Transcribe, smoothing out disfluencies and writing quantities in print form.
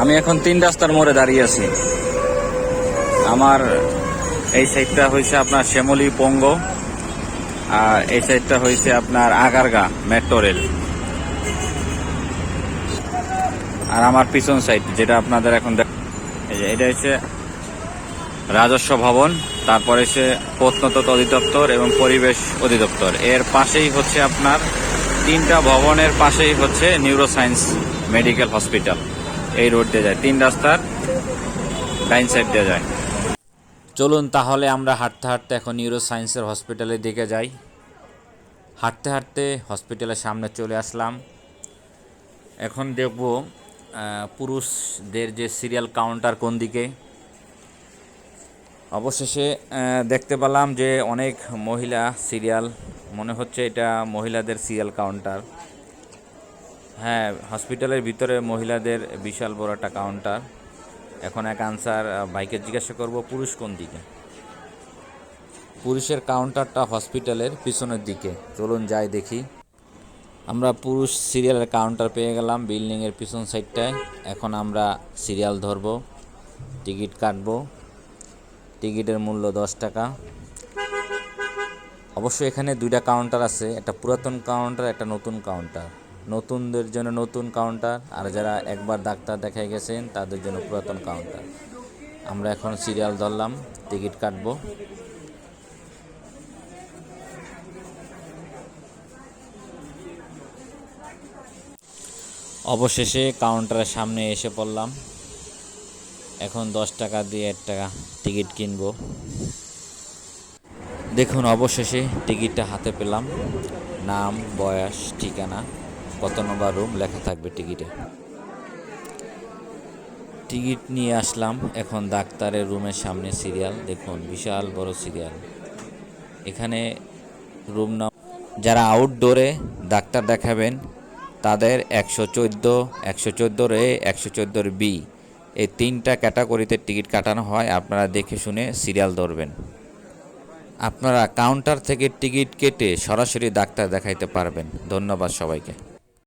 আমি এখন 3 রাস্তার মোড়ে দাঁড়িয়ে আছি। আমার এই সাইডটা হয়েছে আপনার শ্যামলী পঙ্গ, আর এই সাইডটা হয়েছে আপনার আগারগা মেট্রো রেল। আর আমার পিছন সাইড যেটা আপনাদের এখন এটা হচ্ছে রাজস্ব ভবন, তারপরে হচ্ছে প্রত্নতত্ত্ব অধিদপ্তর এবং পরিবেশ অধিদপ্তর। এর পাশেই হচ্ছে আপনার 3টা ভবনের পাশেই হচ্ছে নিউরো সায়েন্স মেডিকেল হসপিটাল। এই রোড দিয়ে যায়, 3 রাস্তার ডাইন সাইড দিয়ে যায়। চলুন তাহলে আমরা হাঁটতে হাঁটতে এখন নিউরো সায়েন্সের হসপিটালের দিকে যাই। হাঁটতে হাঁটতে হসপিটালের সামনে চলে আসলাম। এখন দেখব পুরুষদের যে সিরিয়াল কাউন্টার কোন দিকে। অবশেষে দেখতে পেলাম যে অনেক মহিলা সিরিয়াল, মনে হচ্ছে এটা মহিলাদের সিরিয়াল কাউন্টার। হ্যাঁ, হসপিটালের ভিতরে মহিলাদের বিশাল বড় একটা কাউন্টার। এখন এক আনসার ভাইকে জিজ্ঞাসা করব পুরুষ কোন দিকে। পুরুষের কাউন্টারটা হসপিটালের পিছনের দিকে, চলুন যাই দেখি। আমরা পুরুষ সিরিয়ালের কাউন্টার পেয়ে গেলাম বিল্ডিংয়ের পিছন সাইডটায়। এখন আমরা সিরিয়াল ধরব, টিকিট কাটব। টিকিটের মূল্য 10 টাকা। অবশ্য এখানে 2টা কাউন্টার আছে, একটা পুরাতন কাউন্টার, একটা নতুন কাউন্টার। নতুনদের জন্য নতুন কাউন্টার, আর যারা একবার ডাক্তার দেখাই গেছেন তাদের জন্য পুরাতন কাউন্টার। আমরা এখন সিরিয়াল ধরলাম, টিকিট কাটব। অবশেষে কাউন্টারের সামনে এসে পড়লাম। এখন 10 টাকা দিয়ে 1 টাকা টিকিট কিনব। দেখুন অবশেষে টিকিটটা হাতে পেলাম। নাম, বয়স, ঠিকানা, কত নম্বর রুম লেখা থাকবে টিকিটে। টিকিট নিয়ে আসলাম। এখন ডাক্তারের রুমের সামনে সিরিয়াল, দেখুন বিশাল বড় সিরিয়াল। এখানে রুম যারা আউটডোরে ডাক্তার দেখাবেন তাদের 114 এ 114 বি, এই 3টা ক্যাটাগরিতে টিকিট কাটানো হয়। আপনারা দেখে শুনে সিরিয়াল ধরবেন। আপনারা কাউন্টার থেকে টিকিট কেটে সরাসরি ডাক্তার দেখাইতে পারবেন। ধন্যবাদ সবাইকে।